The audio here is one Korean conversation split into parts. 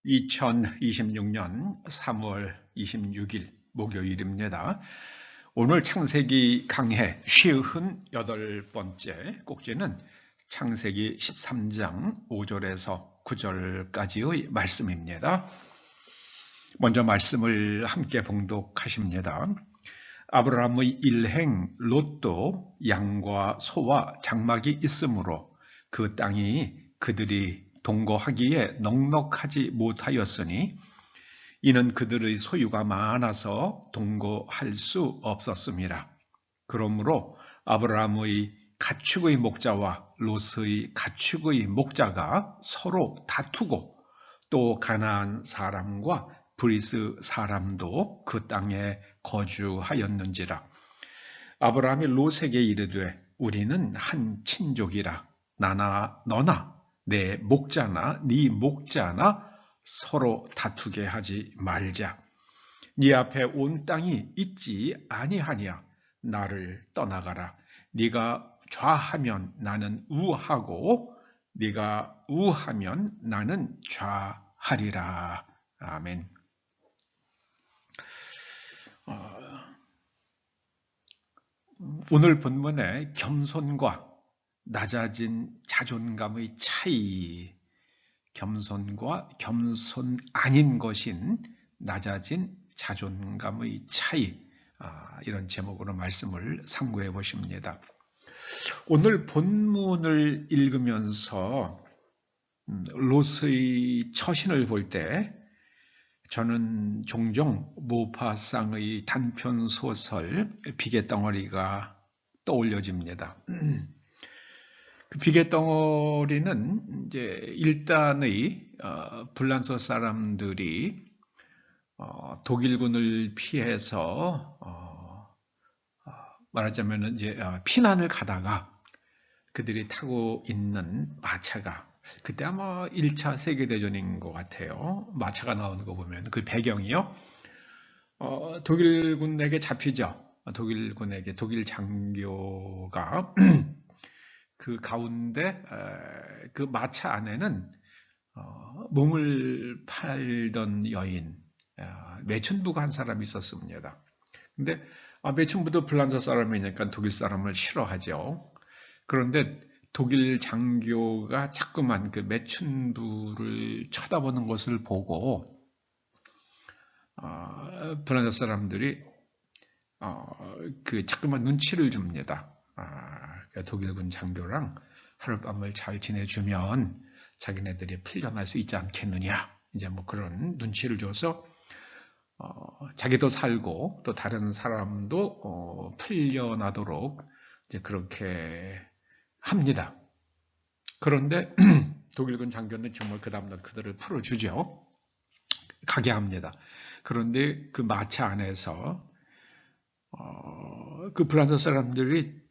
2026년 3월 26일 목요일입니다. 오늘 창세기 강해 58번째 꼭지는 창세기 13장 5절에서 9절까지의 말씀입니다. 먼저 말씀을 함께 봉독하십니다. 아브라함의 일행 롯도 양과 소와 장막이 있으므로 그 땅이 그들이 동거하기에 넉넉하지 못하였으니 이는 그들의 소유가 많아서 동거할 수 없었습니다. 그러므로 아브라함의 가축의 목자와 롯의 가축의 목자가 서로 다투고 또 가나안 사람과 브리스 사람도 그 땅에 거주하였는지라. 아브라함이 롯에게 이르되 우리는 한 친족이라 나나 너나 내 목자나 네 목자나 서로 다투게 하지 말자. 네 앞에 온 땅이 있지 아니하냐. 나를 떠나가라. 네가 좌하면 나는 우하고 네가 우하면 나는 좌하리라. 아멘. 오늘 본문에 겸손과 낮아진 자존감의 차이, 겸손과 겸손 아닌 것인 낮아진 자존감의 차이, 이런 제목으로 말씀을 상고해 보십니다. 오늘 본문을 읽으면서 롯의 처신을 볼 때 저는 종종 모파상의 단편 소설 비계덩어리가 떠올려집니다. 그 비계덩어리는 이제 일단의 불란서 사람들이 독일군을 피해서 말하자면 이제 피난을 가다가 그들이 타고 있는 마차가 그때 아마 1차 세계대전인 것 같아요. 마차가 나오는 거 보면 그 배경이요. 독일군에게 잡히죠. 독일군에게 독일 장교가 그 가운데 그 마차 안에는 몸을 팔던 여인 매춘부가 한 사람이 있었습니다. 근데 매춘부도 불란서 사람이니까 독일 사람을 싫어하죠. 그런데 독일 장교가 자꾸만 그 매춘부를 쳐다보는 것을 보고 불란서 사람들이 그 자꾸만 눈치를 줍니다. 독일군 장교랑 하룻밤을 잘 지내주면 자기네들이 풀려날 수 있지 않겠느냐. 이제 뭐 그런 눈치를 줘서 자기도 살고 또 다른 사람도 풀려나도록 이제 그렇게 합니다. 그런데 독일군 장교는 정말 그 다음날 그들을 풀어주죠. 가게 합니다. 그런데 그 마차 안에서 그 불란서 사람들이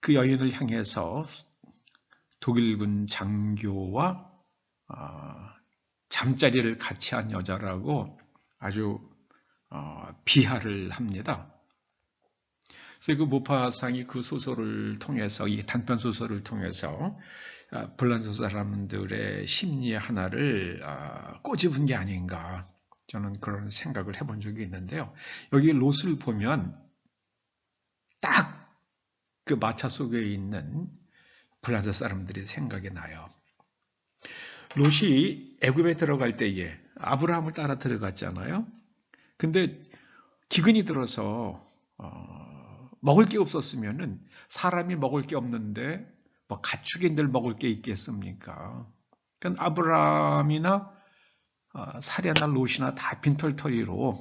그 여인을 향해서 독일군 장교와 잠자리를 같이 한 여자라고 아주 비하를 합니다. 그래서 그 모파상이 그 소설을 통해서, 이 단편 소설을 통해서 불란서 사람들의 심리 하나를 꼬집은 게 아닌가, 저는 그런 생각을 해본 적이 있는데요. 여기 롯을 보면 딱 그 마차 속에 있는 불란서 사람들이 생각이 나요. 롯이 애굽에 들어갈 때에 아브라함을 따라 들어갔잖아요. 근데 기근이 들어서 먹을 게 없었으면은 사람이 먹을 게 없는데 뭐 가축인들 먹을 게 있겠습니까? 그러니까 아브라함이나 사랴나 롯이나 다 빈털터리로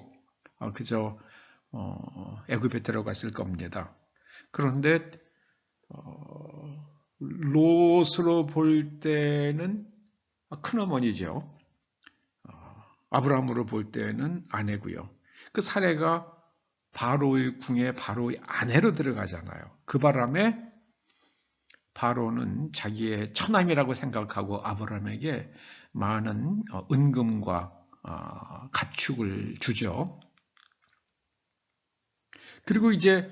그저 애굽에 들어갔을 겁니다. 그런데 롯으로 볼 때는 큰어머니죠. 아브라함으로 볼 때는 아내고요. 그 사례가 바로의 궁에 바로의 아내로 들어가잖아요. 그 바람에 바로는 자기의 처남이라고 생각하고 아브라함에게 많은 은금과 가축을 주죠. 그리고 이제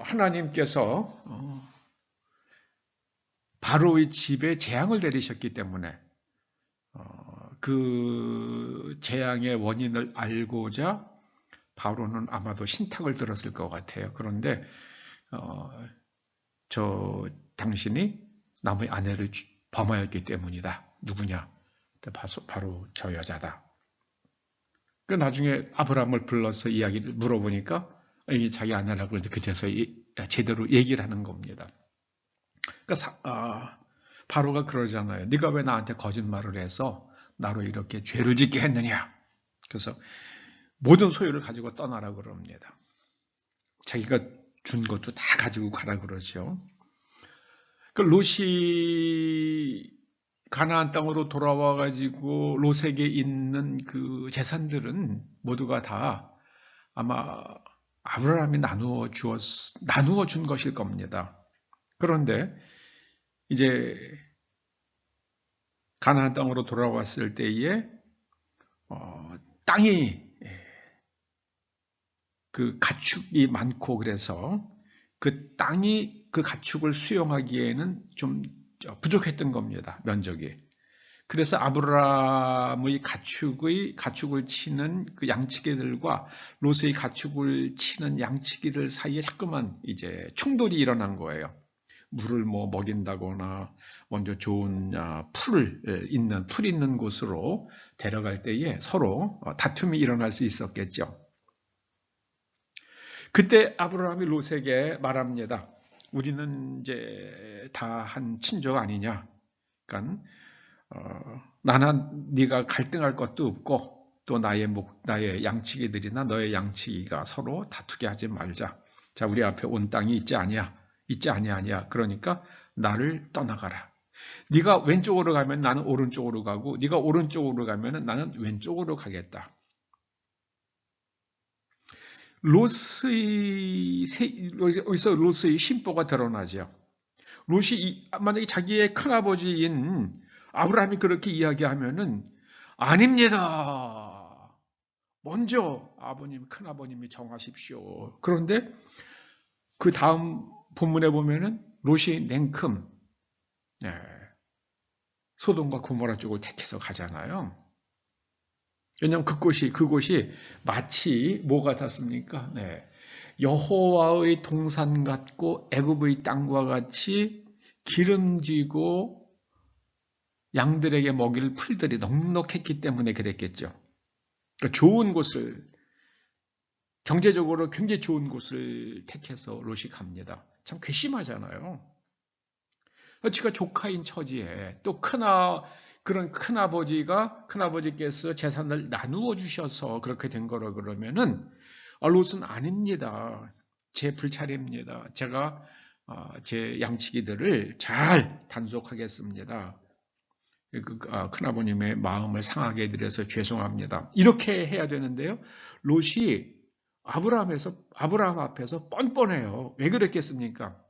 하나님께서 바로의 집에 재앙을 내리셨기 때문에 그 재앙의 원인을 알고자 바로는 아마도 신탁을 들었을 것 같아요. 그런데 당신이 남의 아내를 범하였기 때문이다. 누구냐? 바로 저 여자다. 그 나중에 아브라함을 불러서 이야기를 물어보니까 이게 자기 아내라고 이제 그제서 제대로 얘기를 하는 겁니다. 그러니까 바로가 그러잖아요. 네가 왜 나한테 거짓말을 해서 나로 이렇게 죄를 짓게 했느냐? 그래서 모든 소유를 가지고 떠나라 그럽니다. 자기가 준 것도 다 가지고 가라 그러죠. 그 롯이 가나안 땅으로 돌아와 가지고 롯에게 있는 그 재산들은 모두가 다 아마 아브라함이 나누어 준 것일 겁니다. 그런데 이제 가나안 땅으로 돌아왔을 때에 땅이 그 가축이 많고 그래서 그 땅이 그 가축을 수용하기에는 좀 부족했던 겁니다. 면적이. 그래서 아브라함의 가축을 치는 그 양치기들과 롯의 가축을 치는 양치기들 사이에 자꾸만 이제 충돌이 일어난 거예요. 물을 먹인다거나 먼저 좋은 풀 있는 곳으로 데려갈 때에 서로 다툼이 일어날 수 있었겠죠. 그때 아브라함이 롯에게 말합니다. 우리는 이제 다 한 친족 아니냐? 그러니까 나는 네가 갈등할 것도 없고 또 나의 양치기들이나 너의 양치기가 서로 다투게 하지 말자. 자, 우리 앞에 온 땅이 있지 아니야. 그러니까 나를 떠나가라. 네가 왼쪽으로 가면 나는 오른쪽으로 가고 네가 오른쪽으로 가면 나는 왼쪽으로 가겠다. 여기서 롯의 심보가 드러나죠. 롯이 만약에 자기의 큰아버지인 아브라함이 그렇게 이야기하면은 아닙니다. 먼저 큰아버님이 정하십시오. 그런데 그 다음 본문에 보면은 롯이 냉큼 소돔과 고모라 쪽을 택해서 가잖아요. 왜냐하면 그곳이 마치 뭐 같았습니까? 여호와의 동산 같고 애굽의 땅과 같이 기름지고 양들에게 먹일 풀들이 넉넉했기 때문에 그랬겠죠. 그러니까 좋은 곳을, 경제적으로 굉장히 좋은 곳을 택해서 롯이 갑니다. 참 괘씸하잖아요. 지가 조카인 처지에 또 그런 큰아버지께서 재산을 나누어 주셔서 그렇게 된 거라 그러면은 롯은 아닙니다. 제 불찰입니다. 제가 제 양치기들을 잘 단속하겠습니다. 큰아버님의 마음을 상하게 해드려서 죄송합니다. 이렇게 해야 되는데요. 롯이 아브라함 앞에서 뻔뻔해요. 왜 그랬겠습니까?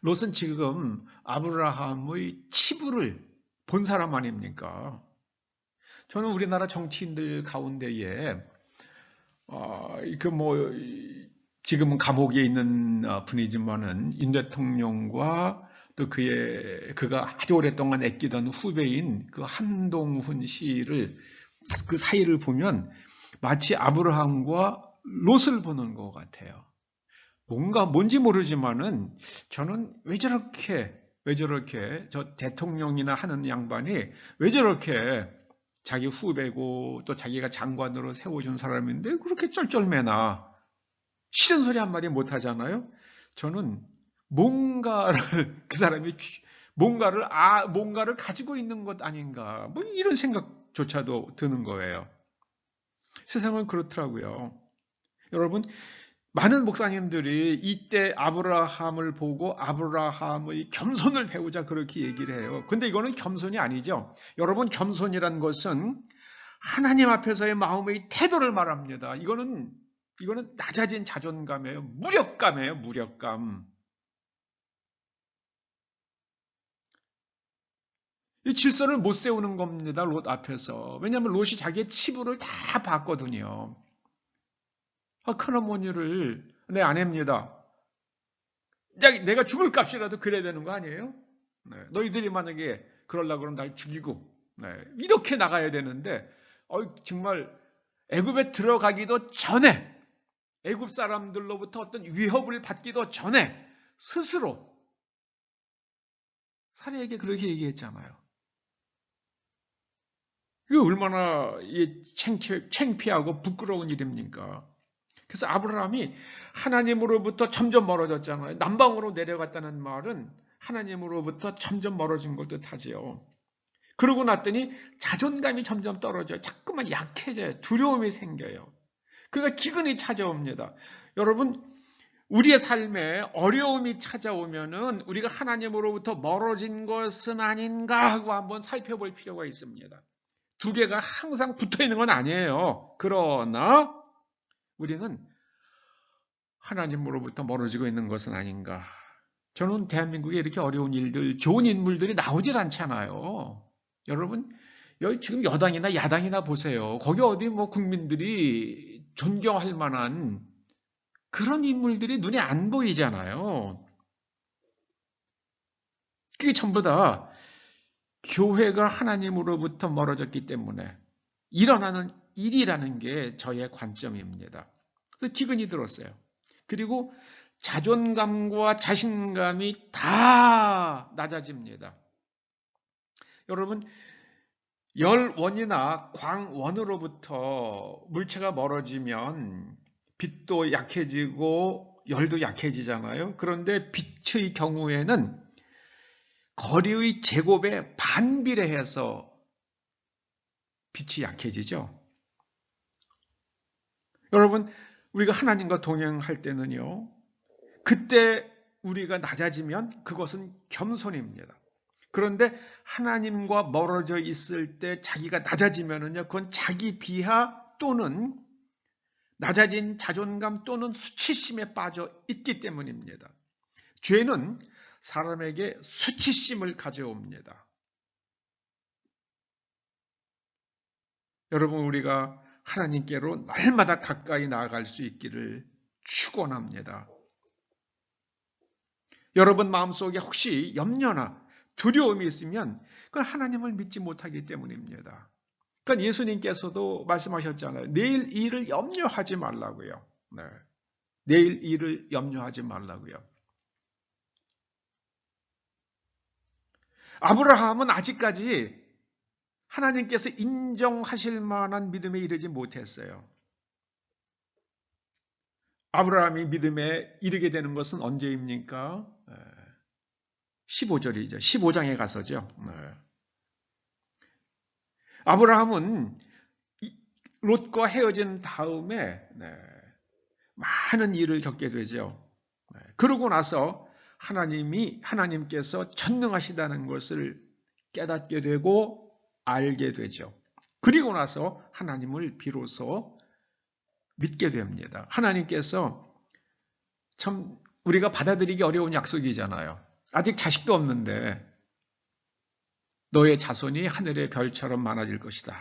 롯은 지금 아브라함의 치부를 본 사람 아닙니까? 저는 우리나라 정치인들 가운데에 지금은 감옥에 있는 분이지만은 윤 대통령과 또 그가 아주 오랫동안 아끼던 후배인 그 한동훈 씨를 그 사이를 보면 마치 아브라함과 롯을 보는 것 같아요. 뭔지 모르지만은 저는 왜 저렇게 저 대통령이나 하는 양반이 왜 저렇게 자기 후배고 또 자기가 장관으로 세워준 사람인데 그렇게 쩔쩔매나 싫은 소리 한마디 못하잖아요. 저는 그 사람이 뭔가를 가지고 있는 것 아닌가 뭐 이런 생각조차도 드는 거예요. 세상은 그렇더라고요. 여러분, 많은 목사님들이 이때 아브라함을 보고 아브라함의 겸손을 배우자 그렇게 얘기를 해요. 근데 이거는 겸손이 아니죠. 여러분, 겸손이란 것은 하나님 앞에서의 마음의 태도를 말합니다. 이거는 낮아진 자존감이에요. 무력감이에요. 무력감. 이 질서를 못 세우는 겁니다. 롯 앞에서. 왜냐하면 롯이 자기의 치부를 다 봤거든요. 큰어머니를 내 아내입니다. 내가 죽을 값이라도 그래야 되는 거 아니에요? 너희들이 만약에 그러려고 그러면 날 죽이고 이렇게 나가야 되는데 정말 애굽에 들어가기도 전에 애굽 사람들로부터 어떤 위협을 받기도 전에 스스로 사례에게 그렇게 얘기했잖아요. 이거 얼마나 창피하고 부끄러운 일입니까? 그래서 아브라함이 하나님으로부터 점점 멀어졌잖아요. 남방으로 내려갔다는 말은 하나님으로부터 점점 멀어진 걸 뜻하지요. 그러고 났더니 자존감이 점점 떨어져요. 자꾸만 약해져요. 두려움이 생겨요. 그러니까 기근이 찾아옵니다. 여러분, 우리의 삶에 어려움이 찾아오면은 우리가 하나님으로부터 멀어진 것은 아닌가 하고 한번 살펴볼 필요가 있습니다. 두 개가 항상 붙어 있는 건 아니에요. 그러나 우리는 하나님으로부터 멀어지고 있는 것은 아닌가. 저는 대한민국에 이렇게 어려운 일들, 좋은 인물들이 나오질 않잖아요. 여러분, 여기 지금 여당이나 야당이나 보세요. 거기 어디 국민들이 존경할 만한 그런 인물들이 눈에 안 보이잖아요. 그게 전부 다 교회가 하나님으로부터 멀어졌기 때문에 일어나는 일이라는 게 저의 관점입니다. 그래서 기근이 들었어요. 그리고 자존감과 자신감이 다 낮아집니다. 여러분, 열원이나 광원으로부터 물체가 멀어지면 빛도 약해지고 열도 약해지잖아요. 그런데 빛의 경우에는 거리의 제곱에 반비례해서 빛이 약해지죠. 여러분, 우리가 하나님과 동행할 때는요, 그때 우리가 낮아지면 그것은 겸손입니다. 그런데 하나님과 멀어져 있을 때 자기가 낮아지면은요, 그건 자기 비하 또는 낮아진 자존감 또는 수치심에 빠져 있기 때문입니다. 죄는 사람에게 수치심을 가져옵니다. 여러분, 우리가 하나님께로 날마다 가까이 나아갈 수 있기를 축원합니다. 여러분 마음속에 혹시 염려나 두려움이 있으면 그건 하나님을 믿지 못하기 때문입니다. 그러니까 예수님께서도 말씀하셨잖아요. 내일 일을 염려하지 말라고요. 네. 내일 일을 염려하지 말라고요. 아브라함은 아직까지 하나님께서 인정하실 만한 믿음에 이르지 못했어요. 아브라함이 믿음에 이르게 되는 것은 언제입니까? 15절이죠. 15장에 가서죠. 아브라함은 롯과 헤어진 다음에 많은 일을 겪게 되죠. 그러고 나서 하나님께서 전능하시다는 것을 깨닫게 되고 알게 되죠. 그리고 나서 하나님을 비로소 믿게 됩니다. 하나님께서 참 우리가 받아들이기 어려운 약속이잖아요. 아직 자식도 없는데 너의 자손이 하늘의 별처럼 많아질 것이다.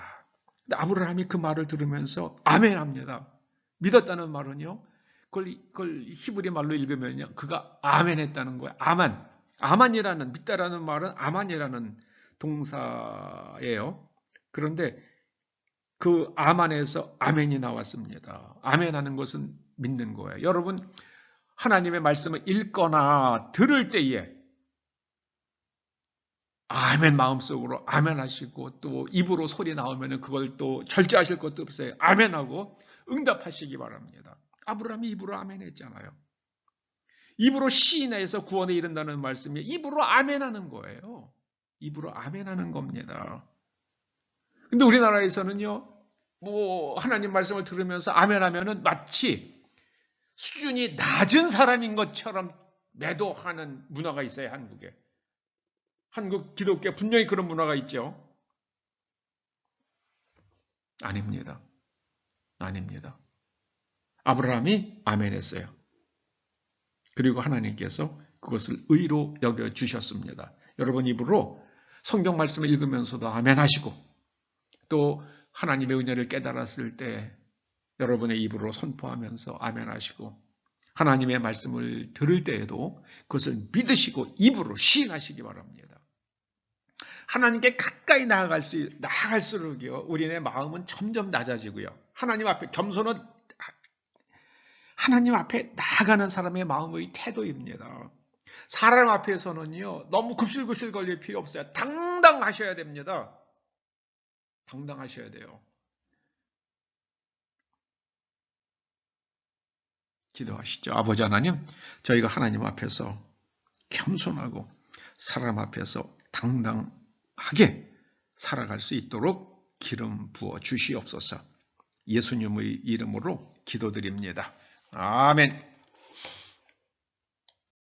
근데 아브라함이 그 말을 들으면서 아멘합니다. 믿었다는 말은요. 그걸 히브리 말로 읽으면요. 그가 아멘했다는 거예요. 아만이라는 믿다라는 말은 아만이라는 동사예요. 그런데 그 아만에서 아멘이 나왔습니다. 아멘하는 것은 믿는 거예요. 여러분 하나님의 말씀을 읽거나 들을 때에 아멘 마음속으로 아멘 하시고 또 입으로 소리 나오면 그걸 또 절제하실 것도 없어요. 아멘하고 응답하시기 바랍니다. 아브라함이 입으로 아멘 했잖아요. 입으로 시인해서 구원에 이른다는 말씀이 입으로 아멘하는 거예요. 입으로 아멘하는 겁니다. 근데 우리나라에서는요, 하나님 말씀을 들으면서 아멘하면은 마치 수준이 낮은 사람인 것처럼 매도하는 문화가 있어요, 한국에. 한국 기독교에 분명히 그런 문화가 있죠. 아닙니다. 아브라함이 아멘했어요. 그리고 하나님께서 그것을 의로 여겨주셨습니다. 여러분 입으로 성경 말씀을 읽으면서도 아멘하시고 또 하나님의 은혜를 깨달았을 때 여러분의 입으로 선포하면서 아멘하시고 하나님의 말씀을 들을 때에도 그것을 믿으시고 입으로 시인하시기 바랍니다. 하나님께 가까이 나아갈수록요, 우리의 마음은 점점 낮아지고요. 하나님 앞에 겸손은 하나님 앞에 나아가는 사람의 마음의 태도입니다. 사람 앞에서는요, 너무 굽실굽실 걸릴 필요 없어요. 당당하셔야 됩니다. 당당하셔야 돼요. 기도하시죠. 아버지 하나님, 저희가 하나님 앞에서 겸손하고 사람 앞에서 당당하게 살아갈 수 있도록 기름 부어 주시옵소서. 예수님의 이름으로 기도드립니다. 아멘.